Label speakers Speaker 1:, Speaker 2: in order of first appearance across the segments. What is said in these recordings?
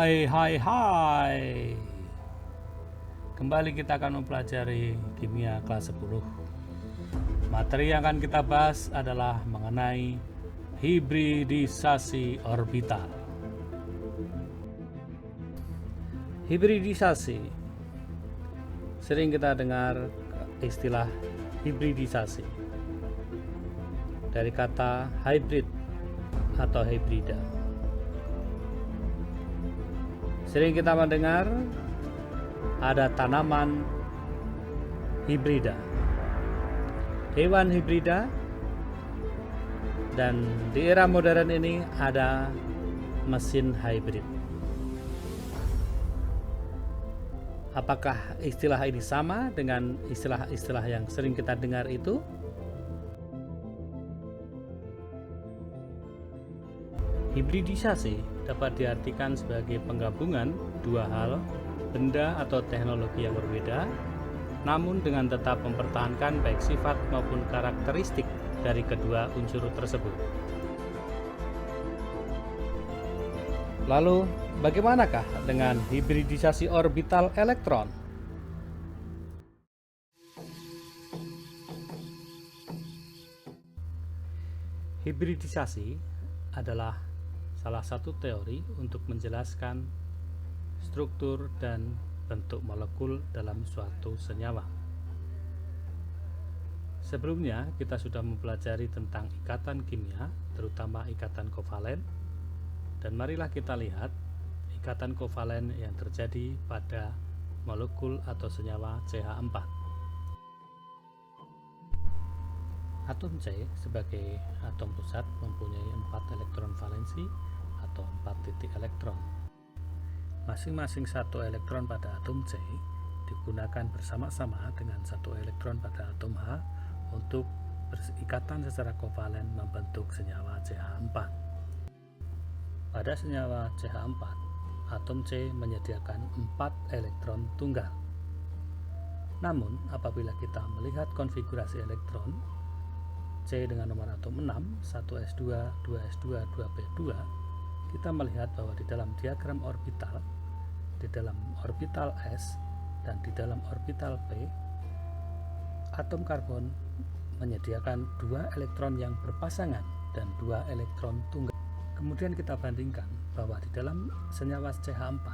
Speaker 1: Hai. Kembali kita akan mempelajari kimia kelas 10. Materi yang akan kita bahas adalah mengenai hibridisasi orbital. Hibridisasi. Sering kita dengar istilah hibridisasi dari kata hybrid atau hibrida. Sering kita mendengar ada tanaman hibrida, hewan hibrida, dan di era modern ini ada mesin hybrid. Apakah istilah ini sama dengan istilah-istilah yang sering kita dengar itu? Hibridisasi dapat diartikan sebagai penggabungan dua hal, benda atau teknologi yang berbeda, namun dengan tetap mempertahankan baik sifat maupun karakteristik dari kedua unsur tersebut. Lalu, bagaimanakah dengan hibridisasi orbital elektron? Hibridisasi adalah salah satu teori untuk menjelaskan struktur dan bentuk molekul dalam suatu senyawa. Sebelumnya kita sudah mempelajari tentang ikatan kimia, terutama ikatan kovalen, dan marilah kita lihat ikatan kovalen yang terjadi pada molekul atau senyawa CH4. Atom C sebagai atom pusat mempunyai 4 elektron valensi atau 4 titik elektron. Masing-masing satu elektron pada atom C digunakan bersama-sama dengan satu elektron pada atom H untuk berikatan secara kovalen membentuk senyawa CH4. Pada senyawa CH4, atom C menyediakan 4 elektron tunggal. Namun, apabila kita melihat konfigurasi elektron C dengan nomor atom 6, 1s2, 2s2, 2p2, kita melihat bahwa di dalam diagram orbital, di dalam orbital S dan di dalam orbital P, atom karbon menyediakan 2 elektron yang berpasangan dan 2 elektron tunggal. Kemudian kita bandingkan bahwa di dalam senyawa CH4,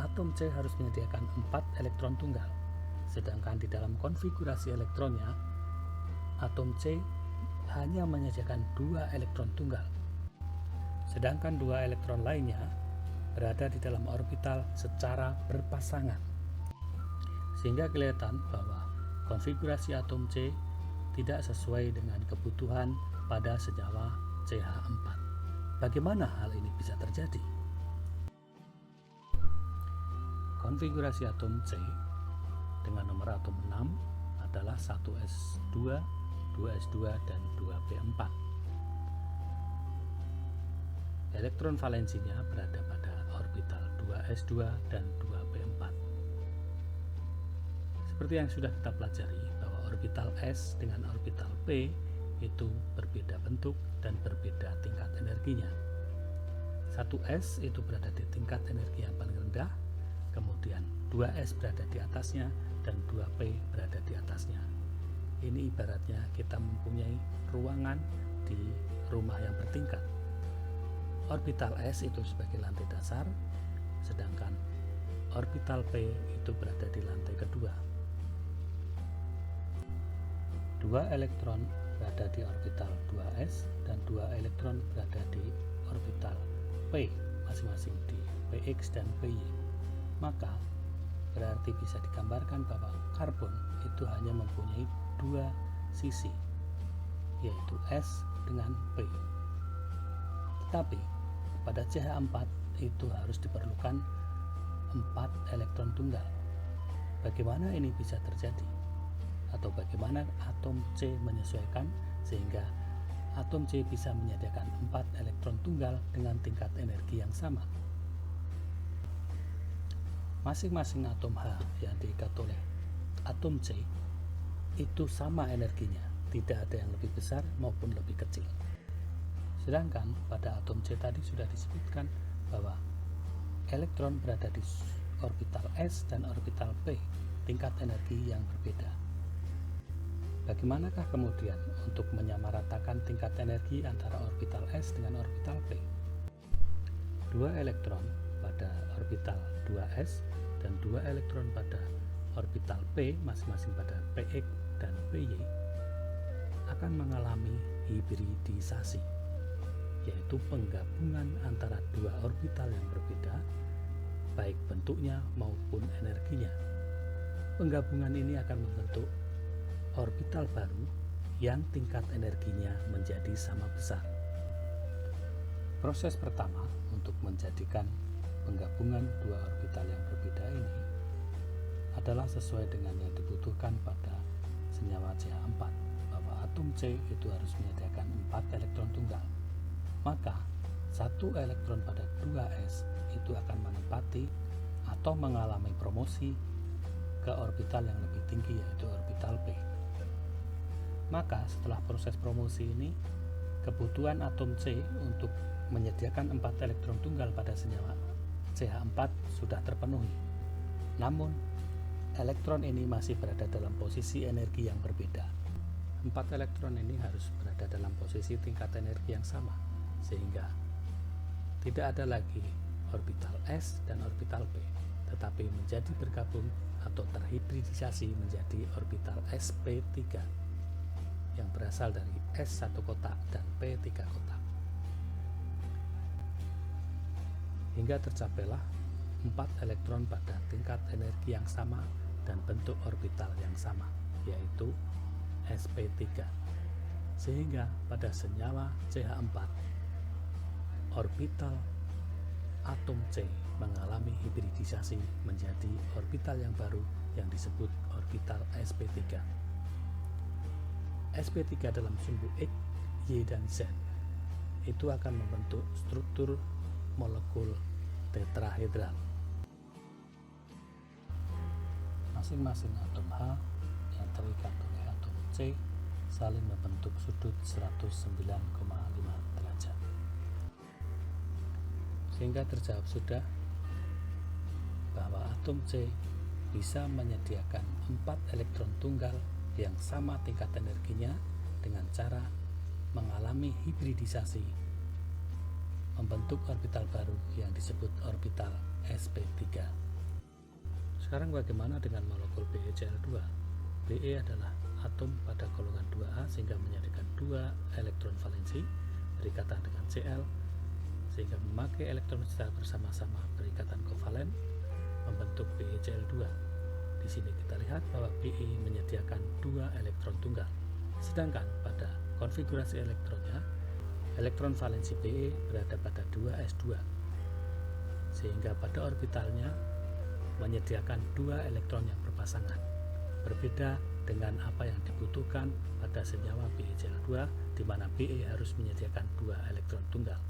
Speaker 1: atom C harus menyediakan 4 elektron tunggal, sedangkan di dalam konfigurasi elektronnya, atom C hanya menyediakan 2 elektron tunggal, sedangkan 2 elektron lainnya berada di dalam orbital secara berpasangan, sehingga kelihatan bahwa konfigurasi atom C tidak sesuai dengan kebutuhan pada senyawa CH4. Bagaimana hal ini bisa terjadi? Konfigurasi atom C dengan nomor atom 6 adalah 1s2, 2s2, dan 2p4. Elektron valensinya berada pada orbital 2s2 dan 2p4. Seperti yang sudah kita pelajari bahwa orbital S dengan orbital P itu berbeda bentuk dan berbeda tingkat energinya. 1s itu berada di tingkat energi yang paling rendah, kemudian 2s berada di atasnya dan 2p berada di atasnya. Ini ibaratnya kita mempunyai ruangan di rumah yang bertingkat. Orbital S itu sebagai lantai dasar, sedangkan orbital P itu berada di lantai kedua. 2 elektron berada di orbital 2s dan 2 elektron berada di orbital P, masing-masing di Px dan Py. Maka berarti bisa digambarkan bahwa karbon itu hanya mempunyai 2 sisi, yaitu S dengan P. Tetapi pada CH4 itu harus diperlukan 4 elektron tunggal. Bagaimana ini bisa terjadi? Atau bagaimana atom C menyesuaikan sehingga atom C bisa menyediakan 4 elektron tunggal dengan tingkat energi yang sama? Masing-masing atom H yang diikat oleh atom C itu sama energinya, tidak ada yang lebih besar maupun lebih kecil. Sedangkan pada atom C tadi sudah disebutkan bahwa elektron berada di orbital S dan orbital P, tingkat energi yang berbeda. Bagaimanakah kemudian untuk menyamaratakan tingkat energi antara orbital S dengan orbital P? Dua elektron pada orbital 2s dan dua elektron pada orbital P masing-masing pada Px dan Py akan mengalami hibridisasi, yaitu penggabungan antara dua orbital yang berbeda, baik bentuknya maupun energinya. Penggabungan ini akan membentuk orbital baru yang tingkat energinya menjadi sama besar. Proses pertama untuk menjadikan penggabungan dua orbital yang berbeda ini adalah sesuai dengan yang dibutuhkan pada senyawa CH4, bahwa atom C itu harus menyediakan 4 elektron tunggal. Maka satu elektron pada 2s itu akan menempati atau mengalami promosi ke orbital yang lebih tinggi, yaitu orbital P. Maka setelah proses promosi ini, kebutuhan atom C untuk menyediakan 4 elektron tunggal pada senyawa CH4 sudah terpenuhi. Namun, elektron ini masih berada dalam posisi energi yang berbeda. 4 elektron ini harus berada dalam posisi tingkat energi yang sama, sehingga tidak ada lagi orbital S dan orbital P, tetapi menjadi bergabung atau terhibridisasi menjadi orbital sp3 yang berasal dari S1 kotak dan P3 kotak. Hingga tercapailah 4 elektron pada tingkat energi yang sama dan bentuk orbital yang sama, yaitu sp3. Sehingga pada senyawa CH4, orbital atom C mengalami hibridisasi menjadi orbital yang baru yang disebut orbital sp3. sp3 dalam sumbu X, Y, dan Z itu akan membentuk struktur molekul tetrahedral. Masing-masing atom H yang terikat oleh atom C saling membentuk sudut 109,5 derajat. Sehingga terjawab sudah bahwa atom C bisa menyediakan 4 elektron tunggal yang sama tingkat energinya dengan cara mengalami hibridisasi membentuk orbital baru yang disebut orbital sp3. Sekarang bagaimana dengan molekul BeCl2? Be adalah atom pada golongan 2A sehingga menyediakan 2 elektron valensi berikatan dengan Cl, sehingga memakai elektron secara bersama-sama berikatan kovalen membentuk BeCl2. Di sini kita lihat bahwa Be menyediakan 2 elektron tunggal, sedangkan pada konfigurasi elektronnya, elektron valensi Be berada pada 2s2, sehingga pada orbitalnya menyediakan 2 elektron yang berpasangan, berbeda dengan apa yang dibutuhkan pada senyawa BeCl2, di mana Be harus menyediakan 2 elektron tunggal.